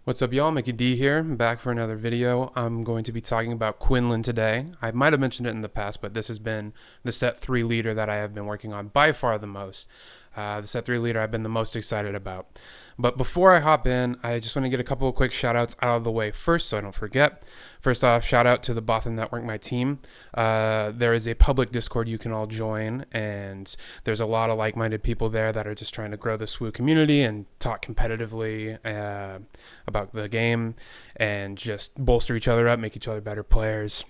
What's up, y'all? Mickey D here. I'm back for another video. I'm going to be talking about Quinlan today. I might have mentioned it in the past, but this has been the set 3 leader that I have been working on by far the most. The set 3 leader I've been the most excited about. But before I hop in, I just want to get a couple of quick shout outs out of the way first so I don't forget. First off, shout out to the Bothan Network, my team. There is a public Discord you can all join, and there's a lot of like minded people there that are just trying to grow the SWU community and talk competitively about the game and just bolster each other up, make each other better players.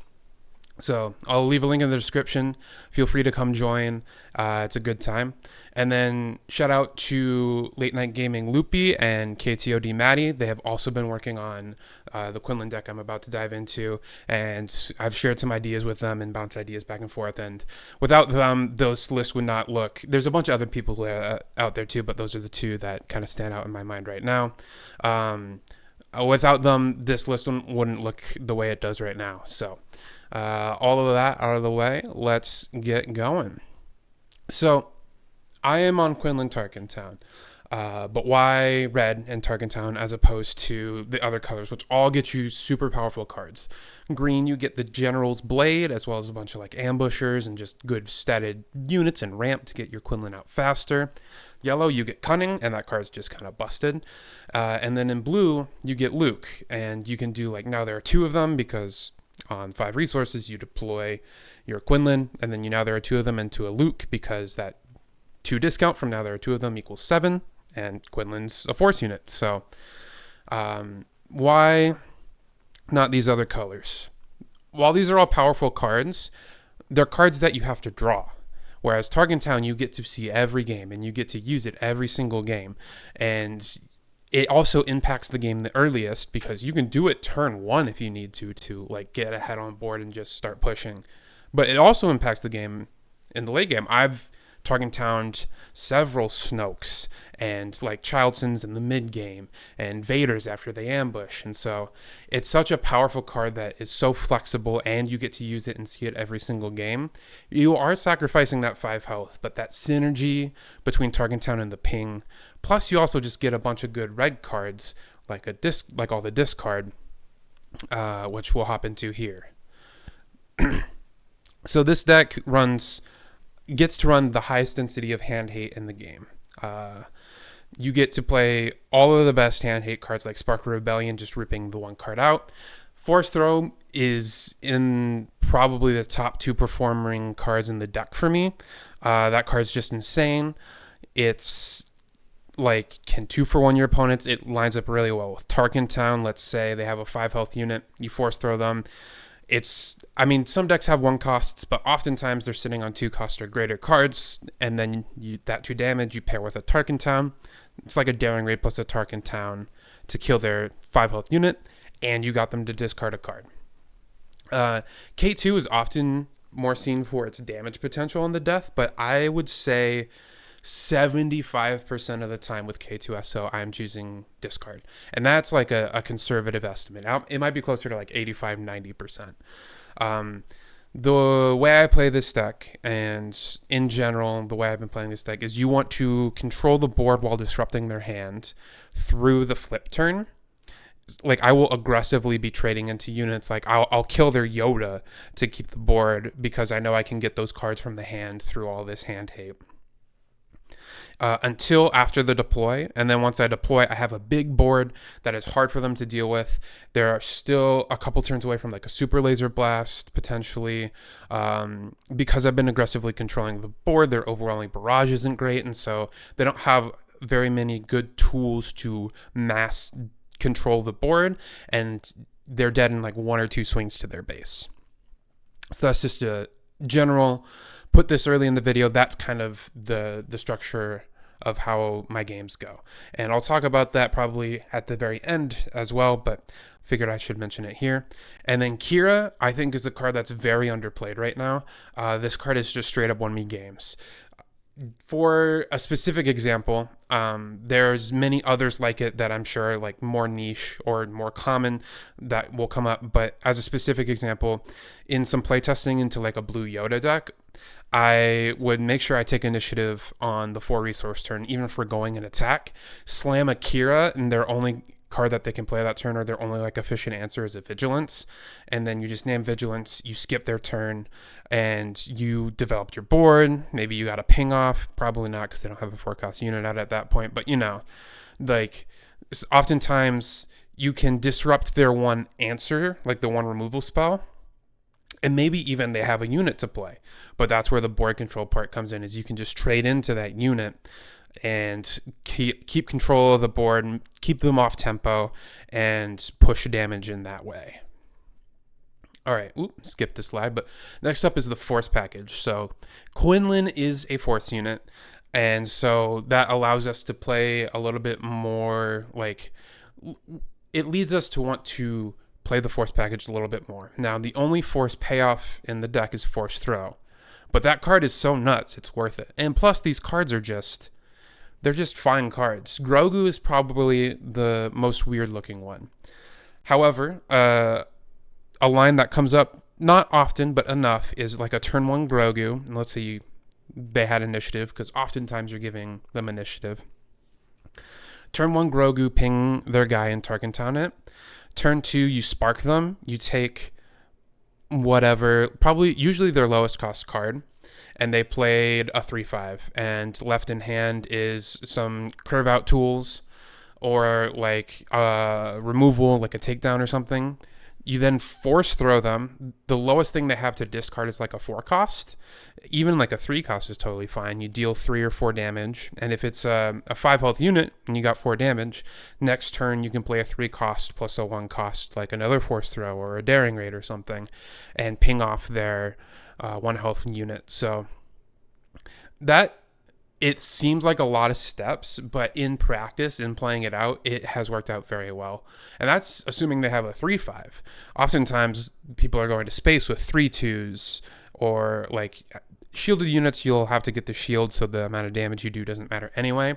So I'll leave a link in the description. Feel free to come join. It's a good time. And then shout out to Late Night Gaming Loopy and KTOD Maddie. They have also been working on the Quinlan deck I'm about to dive into. And I've shared some ideas with them and bounced ideas back and forth. And without them, those lists would not look. There's a bunch of other people out there too, but those are the two that kind of stand out in my mind right now. Without them, this list wouldn't look the way it does right now. So all of that out of the way, let's get going. So I am on Quinlan Tarkintown, but why red and Tarkintown as opposed to the other colors, which all get you super powerful cards? Green, you get the General's Blade, as well as a bunch of like ambushers and just good statted units and ramp to get your Quinlan out faster. Yellow, you get Cunning, and that card's just kind of busted. And then in blue, you get Luke, and you can do like, now there are two of them because on 5 resources you deploy your Quinlan, and then now there are 2 of them into a Luke because that 2 discount from now there are 2 of them equals 7, and Quinlan's a force unit. So why not these other colors? While these are all powerful cards, they're cards that you have to draw. Whereas Tarkintown, you get to see every game and you get to use it every single game. And it also impacts the game the earliest because you can do it turn 1 if you need to like get ahead on board and just start pushing. But it also impacts the game in the late game. I've Tarkintowned several Snokes and like Childsons in the mid game and Vaders after they ambush. And so it's such a powerful card that is so flexible and you get to use it and see it every single game. You are sacrificing that 5 health, but that synergy between Tarkintown and the ping, plus you also just get a bunch of good red cards like all the discard, which we'll hop into here. So this deck gets to run the highest density of hand hate in the game. You get to play all of the best hand hate cards like Spark of Rebellion, just ripping the 1 card out. Force Throw is in probably the top 2 performing cards in the deck for me. That card's just insane. It's like can 2-for-1 your opponents. It lines up really well with Tarkintown. Let's say they have a 5 health unit, you Force Throw them. Some decks have 1 costs, but oftentimes they're sitting on 2 cost or greater cards, and then that 2 damage you pair with a Tarkintown. It's like a Daring Raid plus a Tarkintown to kill their 5 health unit, and you got them to discard a card. K2 is often more seen for its damage potential on the death, but I would say 75% of the time with K2SO, I'm choosing discard. And that's like a conservative estimate. It might be closer to like 85-90%. The way I play this deck, and in general, the way I've been playing this deck, is you want to control the board while disrupting their hand through the flip turn. Like I will aggressively be trading into units. Like I'll kill their Yoda to keep the board because I know I can get those cards from the hand through all this hand hate. Until after the deploy, and then once I deploy, I have a big board that is hard for them to deal with. There are still a couple turns away from like a super laser blast potentially, because I've been aggressively controlling the board. Their overwhelming barrage isn't great, and so they don't have very many good tools to mass control the board, and they're dead in like 1 or 2 swings to their base. So that's just a general. Put this early in the video. That's kind of the structure of how my games go. And I'll talk about that probably at the very end as well, but figured I should mention it here. And then Kira, I think, is a card that's very underplayed right now. This card is just straight up won me games. For a specific example, there's many others like it that I'm sure like more niche or more common that will come up. But as a specific example, in some playtesting into like a blue Yoda deck, I would make sure I take initiative on the 4 resource turn, even if we're going an attack, slam Akira, and their only card that they can play that turn, or their only like efficient answer is a Vigilance, and then you just name Vigilance, you skip their turn, and you developed your board. Maybe you got a ping off, probably not because they don't have a 4-cost unit out at that point, but like oftentimes you can disrupt their one answer, like the one removal spell, and maybe even they have a unit to play. But that's where the board control part comes in, is you can just trade into that unit and keep control of the board and keep them off tempo and push damage in that way. All right, skipped a slide, but next up is the force package. So Quinlan is a force unit, and so that allows us to play a little bit more, like, it leads us to want to play the force package a little bit more. Now, the only force payoff in the deck is Force Throw, but that card is so nuts, it's worth it. And plus, these cards are they're just fine cards. Grogu is probably the most weird looking one. However, a line that comes up not often, but enough, is like a turn 1 Grogu. And let's say they had initiative, because oftentimes you're giving them initiative. Turn 1 Grogu, ping their guy in Tarkintown it. Turn 2, you spark them. You take whatever, usually their lowest cost card, and they played a 3/5, and left in hand is some curve out tools, or like removal, like a takedown or something. You then force throw them. The lowest thing they have to discard is like a 4-cost. Even like a 3-cost is totally fine. You deal 3 or 4 damage, and if it's a 5 health unit and you got 4 damage, next turn you can play a 3-cost plus a 1-cost, like another force throw or a daring raid or something, and ping off their 1 health unit. So that, it seems like a lot of steps, but in practice, in playing it out, it has worked out very well. And that's assuming they have a 3/5. Oftentimes, people are going to space with 3/2s, or like shielded units, you'll have to get the shield, so the amount of damage you do doesn't matter anyway.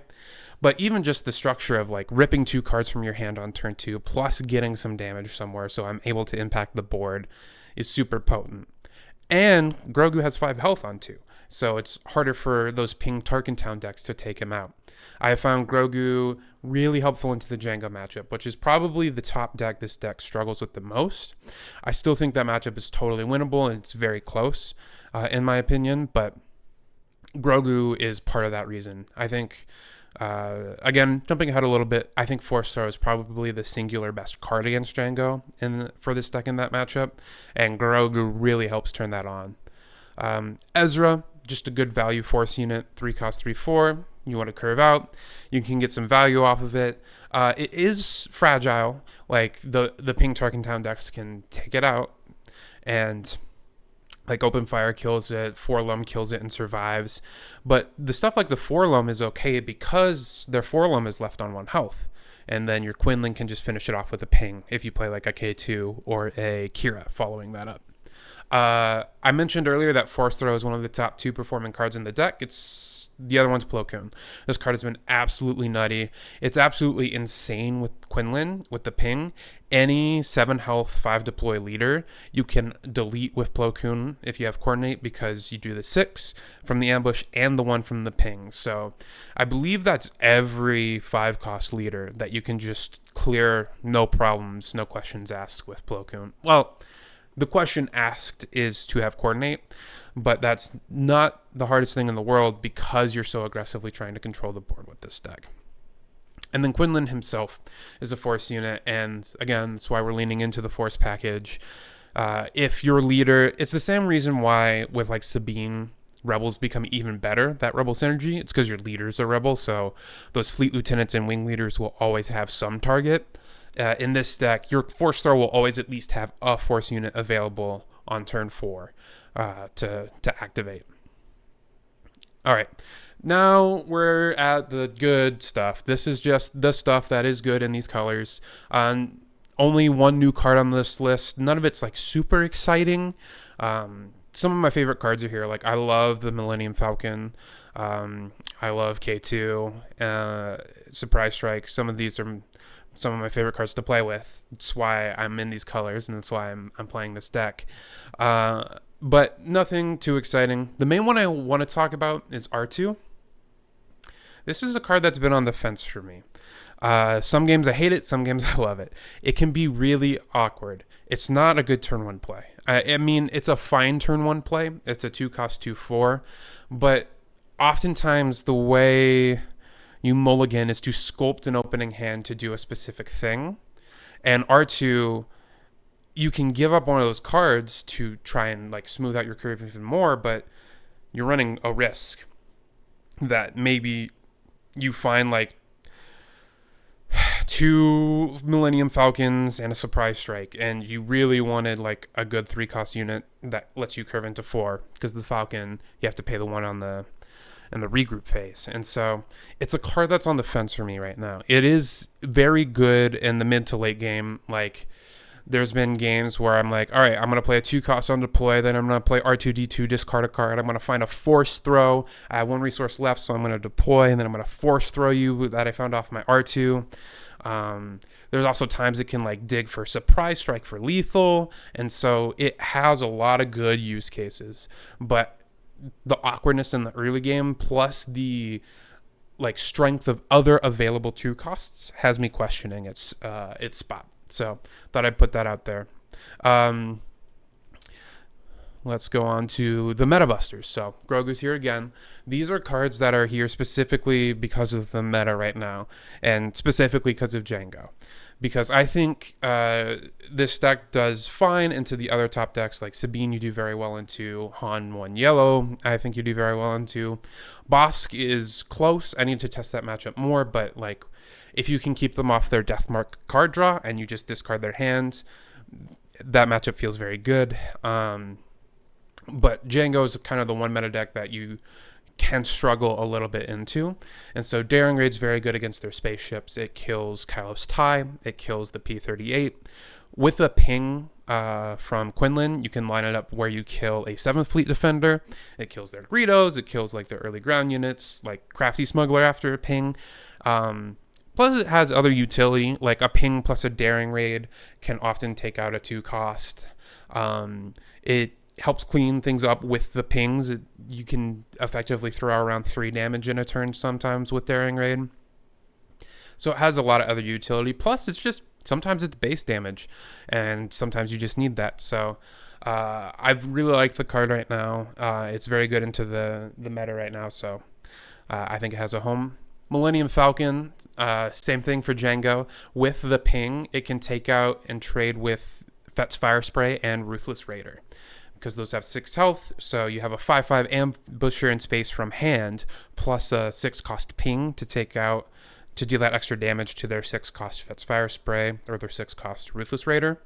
But even just the structure of like ripping 2 cards from your hand on turn 2, plus getting some damage somewhere, so I'm able to impact the board, is super potent. And Grogu has 5 health on 2. So it's harder for those ping Tarkintown decks to take him out. I have found Grogu really helpful into the Jango matchup, which is probably the top deck this deck struggles with the most. I still think that matchup is totally winnable, and it's very close, in my opinion, but Grogu is part of that reason. I think, again, jumping ahead a little bit, I think Force Throw is probably the singular best card against Jango for this deck in that matchup, and Grogu really helps turn that on. Ezra, just a good value force unit, 3-cost, 3/4. You want to curve out, you can get some value off of it. It is fragile, like the ping Tarkintown decks can take it out, and like Open Fire kills it, Forlum kills it and survives. But the stuff like the Forlum is okay because their Forlum is left on 1 health, and then your Quinlan can just finish it off with a ping if you play like a K2 or a Kira following that up. I mentioned earlier that Force Throw is one of the top 2 performing cards in the deck. The other one's Plo Koon. This card has been absolutely nutty. It's absolutely insane with Quinlan, with the ping. Any 7 health, 5 deploy leader, you can delete with Plo Koon if you have Coordinate, because you do the 6 from the ambush and the 1 from the ping. So I believe that's every 5-cost leader that you can just clear, no problems, no questions asked with Plo Koon. Well, the question asked is to have Coordinate, but that's not the hardest thing in the world because you're so aggressively trying to control the board with this deck. And then Quinlan himself is a force unit, and again, that's why we're leaning into the force package. If your leader, it's the same reason why with like Sabine, Rebels become even better, that Rebel synergy. It's because your leader's a Rebel, so those fleet lieutenants and wing leaders will always have some target. In this deck, your Force Throw will always at least have a force unit available on turn 4 to activate. All right, now we're at the good stuff. This is just the stuff that is good in these colors. Only 1 new card on this list. None of it's like super exciting. Some of my favorite cards are here. Like, I love the Millennium Falcon. I love K2, Surprise Strike. Some of these are some of my favorite cards to play with. That's why I'm in these colors, and that's why I'm playing this deck. But nothing too exciting. The main one I want to talk about is R2. This is a card that's been on the fence for me. Some games I hate it, some games I love it. It can be really awkward. It's not a good turn one play. I mean, it's a fine turn one play. It's a 2-cost 2/4, but oftentimes the way you mulligan is to sculpt an opening hand to do a specific thing. And R2, you can give up one of those cards to try and like smooth out your curve even more, but you're running a risk that maybe you find like 2 Millennium Falcons and a Surprise Strike, and you really wanted like a good 3-cost unit that lets you curve into 4, because the Falcon, you have to pay the 1 on the regroup phase. And so it's a card that's on the fence for me right now. It is very good in the mid to late game. Like, there's been games where I'm like, all right, I'm going to play a 2-cost on deploy, then I'm going to play R2D2, discard a card. I'm going to find a force throw. I have 1 resource left, so I'm going to deploy, and then I'm going to force throw you that I found off my R2. There's also times it can like dig for surprise strike for lethal, and so it has a lot of good use cases. But the awkwardness in the early game plus the like strength of other available 2 costs has me questioning its spot. So thought I'd put that out there. Let's go on to the meta busters. So Grogu's here again. These are cards that are here specifically because of the meta right now, and specifically because of Django. Because I think this deck does fine into the other top decks, like Sabine you do very well into, Han 1 yellow I think you do very well into. Bosk is close. I need to test that matchup more, but like if you can keep them off their Deathmark card draw and you just discard their hands, that matchup feels very good. But Django is kind of the one meta deck that you can struggle a little bit into. And so Daring Raid's very good against their spaceships. It kills Kylo's TIE. It kills the P-38. With a ping from Quinlan, you can line it up where you kill a 7th Fleet Defender. It kills their Greedos. It kills like their early ground units, like Crafty Smuggler after a ping. Plus it has other utility, like a ping plus a Daring Raid can often take out a 2-cost. It helps clean things up with the pings. You can effectively throw around 3 damage in a turn sometimes with Daring Raid. So it has a lot of other utility. Plus, it's just, sometimes it's base damage, and sometimes you just need that. So I really like the card right now. It's very good into the meta right now, so I think it has a home. Millennium Falcon, same thing for Django. With the ping, it can take out and trade with Fett's Fire Spray and Ruthless Raider, because those have 6 health, so you have a 5/5 ambusher in space from hand, plus a 6-cost ping to take out, to deal that extra damage to their 6-cost Fett's Fire Spray, or their 6-cost Ruthless Raider.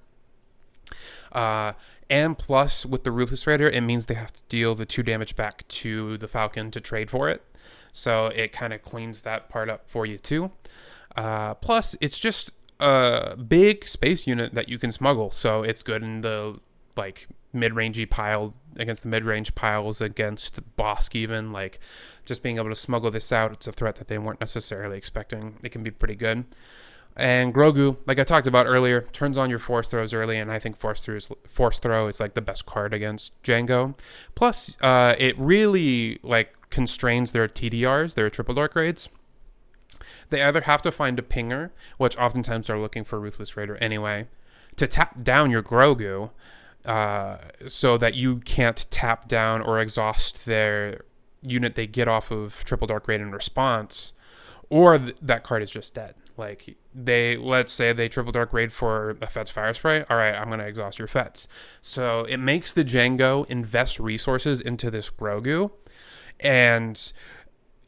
And plus, with the Ruthless Raider, it means they have to deal the 2 damage back to the Falcon to trade for it. So it kind of cleans that part up for you too. Plus, it's just a big space unit that you can smuggle, so it's good in the like mid-rangey pile, against the mid-range piles, against Bosk even. Like, just being able to smuggle this out, it's a threat that they weren't necessarily expecting. It can be pretty good. And Grogu, like I talked about earlier, turns on your force throws early, and I think force throw is like the best card against Django. Plus, it really like constrains their TDRs, their triple dark raids. They either have to find a pinger, which oftentimes are looking for Ruthless Raider anyway, to tap down your Grogu, so that you can't tap down or exhaust their unit they get off of triple dark raid in response, or that card is just dead. Like, let's say they triple dark raid for a Fett's Fire Spray. All right, I'm going to exhaust your Fets. So it makes the Django invest resources into this Grogu. And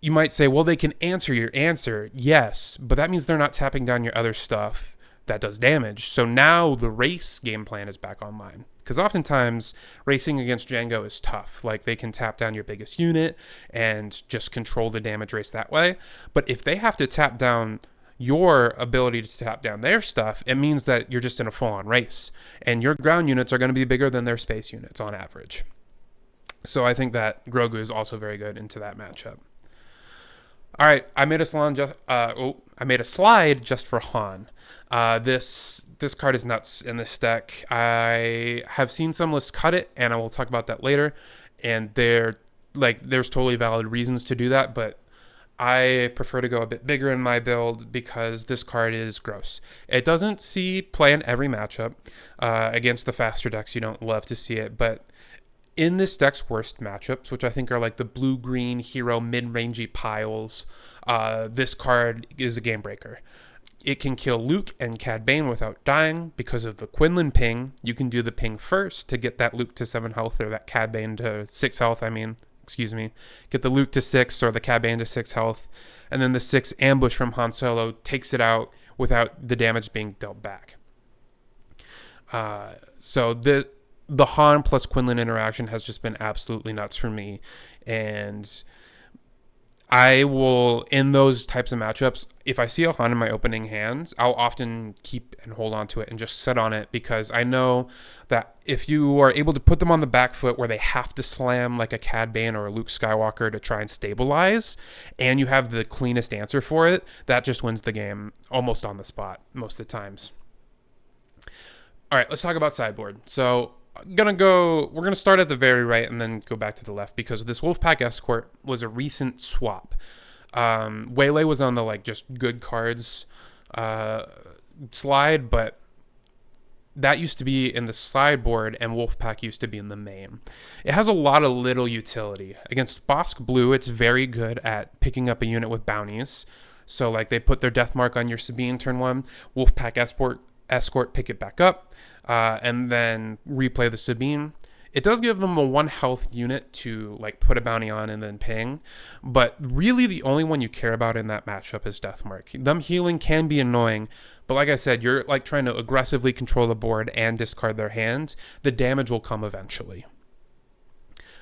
you might say, well, they can answer your answer. Yes, but that means they're not tapping down your other stuff that does damage. So now the race game plan is back online. Because oftentimes, racing against Django is tough. Like, they can tap down your biggest unit and just control the damage race that way. But if they have to tap down your ability to tap down their stuff, it means that you're just in a full-on race. And your ground units are going to be bigger than their space units on average. So I think that Grogu is also very good into that matchup. All right, I made a slide just for Han. This card is nuts in this deck. I have seen some lists cut it, and I will talk about that later. And there's totally valid reasons to do that, but I prefer to go a bit bigger in my build because this card is gross. It doesn't see play in every matchup. Against the faster decks, you don't love to see it, but in this deck's worst matchups, which I think are like the blue-green hero mid-rangey piles, this card is a game breaker. It can kill Luke and Cad Bane without dying because of the Quinlan ping. You can do the ping first to get that Luke to 7 health, or that Cad Bane to 6 health, Get the Luke to 6 or the Cad Bane to 6 health, and then the 6 ambush from Han Solo takes it out without the damage being dealt back. So the Han plus Quinlan interaction has just been absolutely nuts for me, and I will, in those types of matchups, if I see a Han in my opening hands, I'll often keep and hold on to it and just sit on it, because I know that if you are able to put them on the back foot where they have to slam like a Cad Bane or a Luke Skywalker to try and stabilize, and you have the cleanest answer for it, that just wins the game almost on the spot most of the times. All right, let's talk about sideboard. So we're gonna start at the very right and then go back to the left, because this Wolfpack Escort was a recent swap. Waylay was on the like just good cards slide, but that used to be in the sideboard, and Wolfpack used to be in the main. It has a lot of little utility. Against Bosk Blue, it's very good at picking up a unit with bounties. So like they put their death mark on your Sabine turn 1, Wolfpack Escort pick it back up, and then replay the Sabine. It does give them a 1 health unit to like put a bounty on and then ping, but really the only one you care about in that matchup is Deathmark. Them healing can be annoying, but like I said, you're like trying to aggressively control the board and discard their hand. The damage will come eventually.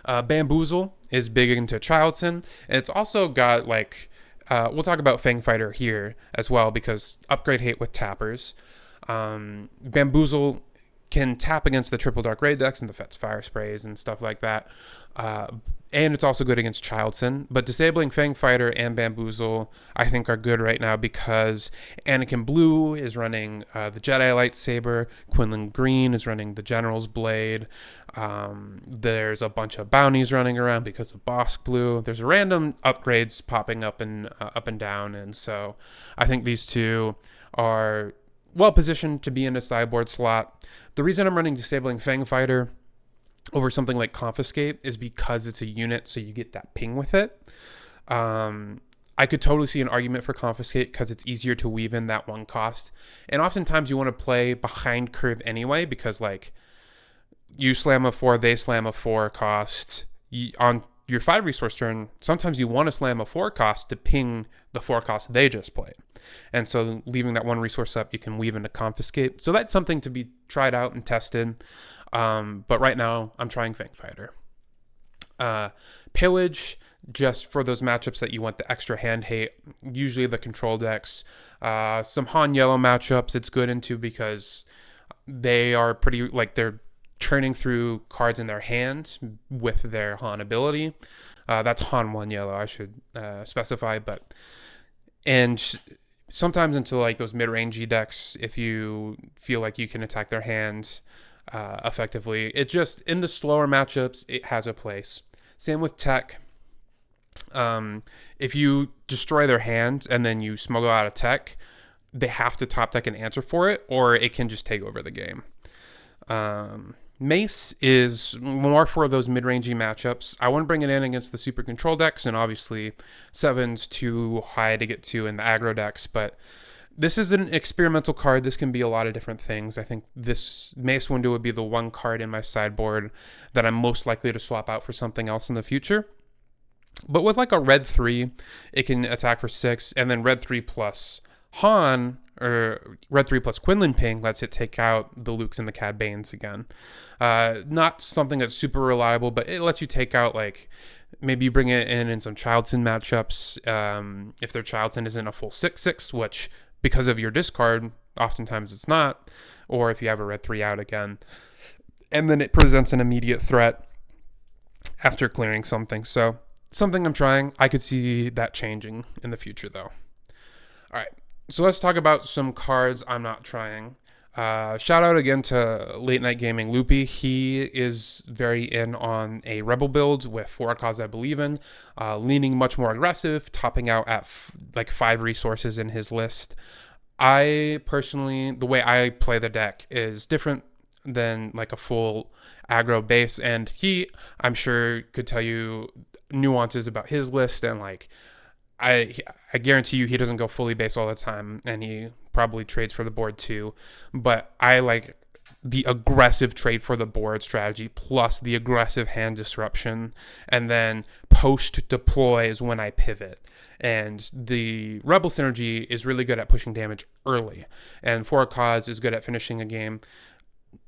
Bamboozle is big into Childson, and it's also got like, we'll talk about Fangfighter here as well, because upgrade hate with tappers. Bamboozle can tap against the triple dark raid decks and the Fet's fire sprays and stuff like that, and it's also good against Childson. But disabling Fangfighter and Bamboozle I think are good right now, because Anakin Blue is running the Jedi Lightsaber, Quinlan Green is running the General's Blade, there's a bunch of bounties running around because of Bosk Blue, there's random upgrades popping up and down, and so I think these two are well positioned to be in a sideboard slot. The reason I'm running Disabling Fangfighter over something like Confiscate is because it's a unit, so you get that ping with it. I could totally see an argument for Confiscate because it's easier to weave in that 1 cost. And oftentimes you want to play behind curve anyway, because like you slam a 4, they slam a 4 cost. On your 5 resource turn, sometimes you want to slam a 4 cost to ping the 4 cost they just played. And so leaving that 1 resource up, you can weave into Confiscate. So that's something to be tried out and tested. But right now, I'm trying Fangfighter. Pillage, just for those matchups that you want the extra hand hate, usually the control decks. Some Han Yellow matchups it's good into, because they are pretty, like they're churning through cards in their hand with their Han ability. That's Han 1 Yellow, I should specify, and sometimes into like those mid-rangey decks, if you feel like you can attack their hand effectively. It just, in the slower matchups, it has a place. Same with tech. If you destroy their hand and then you smuggle out a tech, they have to top deck and answer for it, or it can just take over the game. Mace is more for those mid-rangey matchups. I want to bring it in against the super control decks, and obviously 7's too high to get to in the aggro decks, but this is an experimental card. This can be a lot of different things. I think this Mace window would be the 1 card in my sideboard that I'm most likely to swap out for something else in the future. But with like a red 3, it can attack for 6, and then red 3 plus Han, or red 3 plus Quinlan ping, lets it take out the Lukes and the Cad Banes again. Not something that's super reliable, but it lets you take out, like, maybe you bring it in some Childson matchups, if their Childson isn't a full 6/6, which, because of your discard, oftentimes it's not, or if you have a red 3 out again. And then it presents an immediate threat after clearing something. So, something I'm trying. I could see that changing in the future, though. All right. So let's talk about some cards I'm not trying. Shout out again to Late Night Gaming Loopy. He is very in on a rebel build with 4 cause I believe in, leaning much more aggressive, topping out at like 5 resources in his list. I personally, the way I play the deck is different than like a full aggro base, and he, I'm sure, could tell you nuances about his list, and like I guarantee you he doesn't go fully base all the time, and he probably trades for the board too. But I like the aggressive trade for the board strategy plus the aggressive hand disruption, and then post deploy is when I pivot. And the Rebel synergy is really good at pushing damage early, and For a Cause is good at finishing a game.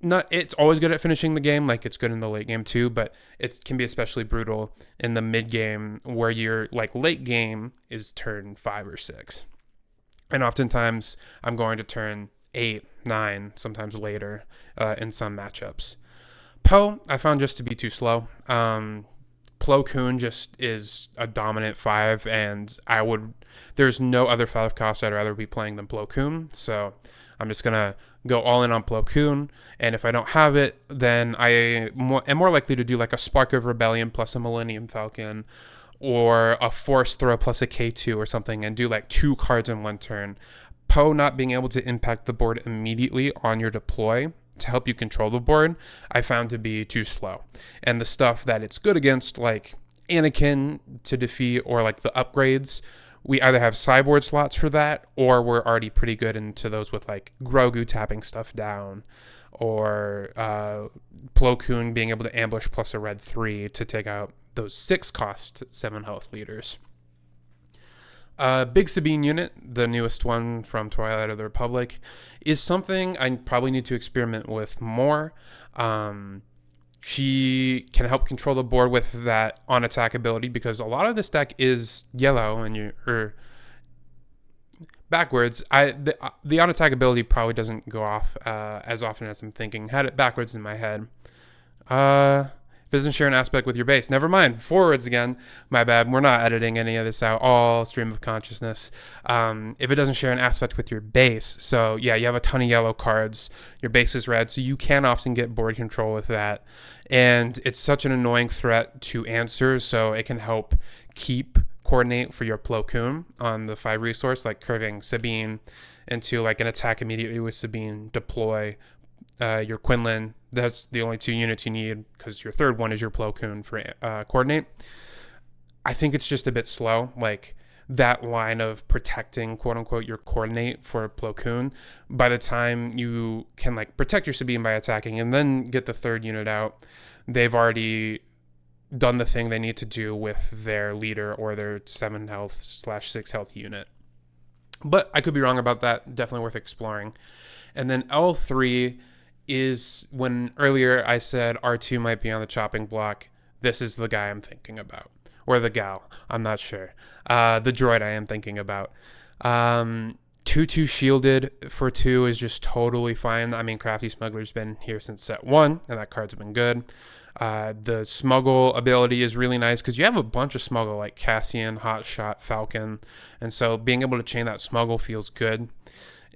It's always good at finishing the game, like it's good in the late game too, but it can be especially brutal in the mid game, where your like late game is turn 5 or 6, and oftentimes I'm going to turn 8, 9, sometimes later in some matchups. Poe I found just to be too slow. Plo Koon just is a dominant 5, and there's no other 5 cost I'd rather be playing than Plo Koon, so I'm just gonna go all in on Plo Koon, and if I don't have it, then I am more likely to do like a Spark of Rebellion plus a Millennium Falcon, or a Force Throw plus a K2 or something, and do like 2 cards in one turn. Poe not being able to impact the board immediately on your deploy to help you control the board, I found to be too slow. And the stuff that it's good against, like Anakin to defeat, or like the upgrades, we either have sideboard slots for that, or we're already pretty good into those with like Grogu tapping stuff down, or Plo Koon being able to ambush plus a red 3 to take out those 6 cost 7 health leaders. Big Sabine unit, the newest one from Twilight of the Republic, is something I probably need to experiment with more. She can help control the board with that on attack ability, because a lot of this deck is yellow, and backwards. The on attack ability probably doesn't go off as often as I'm thinking. Had it backwards in my head. If it doesn't share an aspect with your base, never mind. Forwards again. My bad. We're not editing any of this out. All stream of consciousness. If it doesn't share an aspect with your base, so yeah, you have a ton of yellow cards. Your base is red, so you can often get board control with that. And it's such an annoying threat to answer, so it can help keep coordinate for your Plo Koon on the 5 resource, like curving Sabine into like an attack immediately with Sabine, deploy your Quinlan. That's the only 2 units you need, because your third one is your Plo Koon for coordinate. I think it's just a bit slow, like that line of protecting, quote unquote, your coordinate for Plo Koon. By the time you can like protect your Sabine by attacking and then get the 3rd unit out, they've already done the thing they need to do with their leader or their 7 health / 6 health unit. But I could be wrong about that. Definitely worth exploring. And then L3 is when earlier I said R2 might be on the chopping block. This is the guy I'm thinking about. Or the gal. I'm not sure. The droid I am thinking about. 2/2 shielded for 2 is just totally fine. I mean, Crafty Smuggler's been here since set 1, and that card's been good. The smuggle ability is really nice, because you have a bunch of smuggle, like Cassian, Hotshot, Falcon. And so being able to chain that smuggle feels good.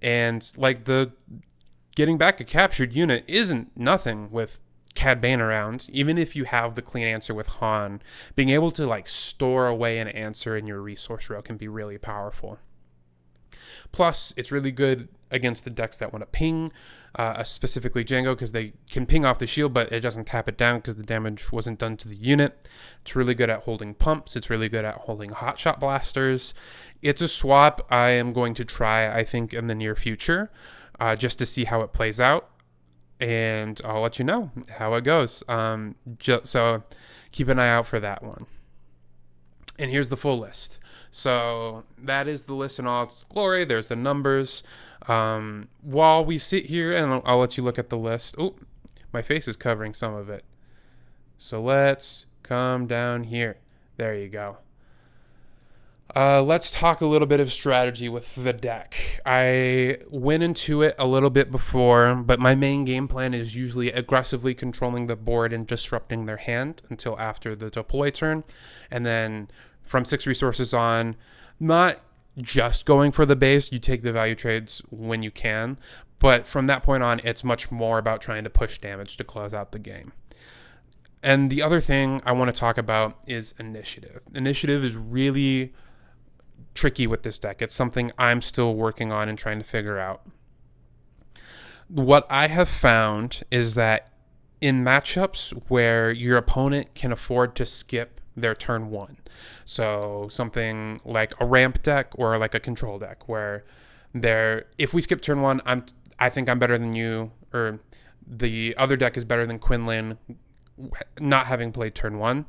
And like the getting back a captured unit isn't nothing with Cad Bane around. Even if you have the clean answer with Han, being able to like store away an answer in your resource row can be really powerful. Plus, it's really good against the decks that want to ping, specifically Django, because they can ping off the shield, but it doesn't tap it down because the damage wasn't done to the unit. It's really good at holding pumps. It's really good at holding hotshot blasters. It's a swap I am going to try, I think, in the near future, just to see how it plays out. And I'll let you know how it goes. So keep an eye out for that one. And here's the full list. So that is the list in all its glory. There's the numbers. While we sit here, and I'll let you look at the list. Oh, my face is covering some of it. So let's come down here. There you go. Let's talk a little bit of strategy with the deck. I went into it a little bit before, but my main game plan is usually aggressively controlling the board and disrupting their hand until after the deploy turn. And then from 6 resources on, not just going for the base, you take the value trades when you can, But from that point on, it's much more about trying to push damage to close out the game. And the other thing I want to talk about is initiative. Initiative is really tricky with this deck. It's something I'm still working on and trying to figure out. What I have found is that in matchups where your opponent can afford to skip their turn one, so something like a ramp deck or like a control deck, where if we skip turn one, I think I'm better than you, or the other deck is better than Quinlan, not having played turn one.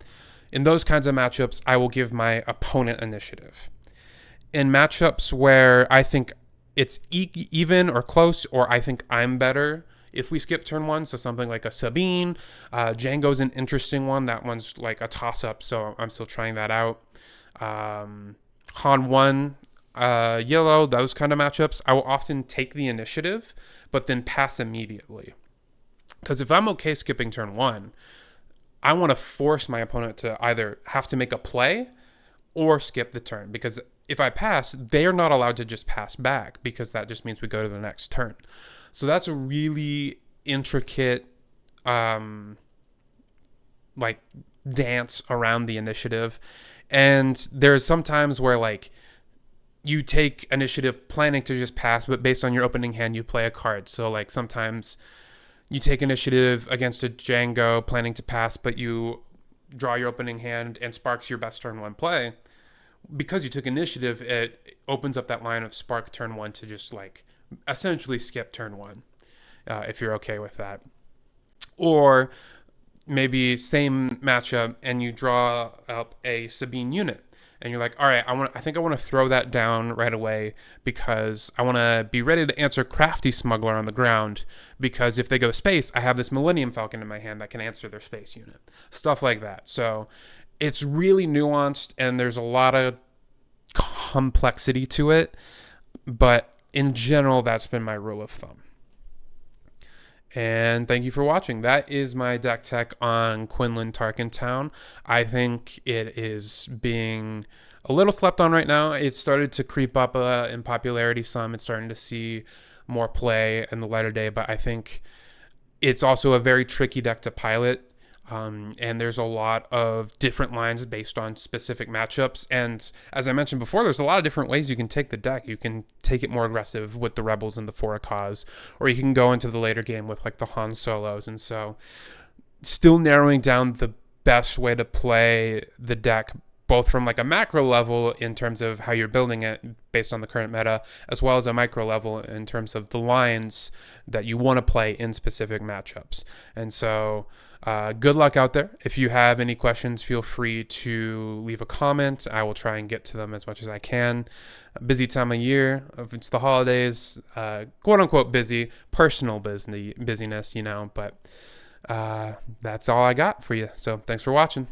In those kinds of matchups, I will give my opponent initiative. In matchups where I think it's even or close, or I think I'm better if we skip turn one, so something like a Sabine, Django's an interesting one. That one's like a toss-up, so I'm still trying that out. Han 1, Yellow, those kind of matchups, I will often take the initiative, but then pass immediately. Because if I'm okay skipping turn one, I want to force my opponent to either have to make a play or skip the turn. Because if I pass, they are not allowed to just pass back, because that just means we go to the next turn. So that's a really intricate like dance around the initiative. And there's some times where like you take initiative planning to just pass, but based on your opening hand, you play a card. So like sometimes you take initiative against a Django planning to pass, but you draw your opening hand and sparks your best turn one play. Because you took initiative, it opens up that line of spark turn one to just like essentially skip turn one, if you're okay with that. Or maybe same matchup and you draw up a Sabine unit. And you're like, all right, I think I want to throw that down right away because I want to be ready to answer Crafty Smuggler on the ground, because if they go space, I have this Millennium Falcon in my hand that can answer their space unit. Stuff like that. So it's really nuanced and there's a lot of complexity to it. But in general, that's been my rule of thumb. And thank you for watching. That is my deck tech on Quinlan Tarkintown. I think it is being a little slept on right now. It started to creep up in popularity some. It's starting to see more play in the light of day, but I think it's also a very tricky deck to pilot. And there's a lot of different lines based on specific matchups. And as I mentioned before, there's a lot of different ways you can take the deck. You can take it more aggressive with the Rebels and the For a Cause, or you can go into the later game with like the Han Solos. And so still narrowing down the best way to play the deck, both from like a macro level in terms of how you're building it based on the current meta, as well as a micro level in terms of the lines that you want to play in specific matchups. And so good luck out there. If you have any questions, feel free to leave a comment. I will try and get to them as much as I can. A busy time of year. If it's the holidays, quote unquote busy, personal busyness, but that's all I got for you. So thanks for watching.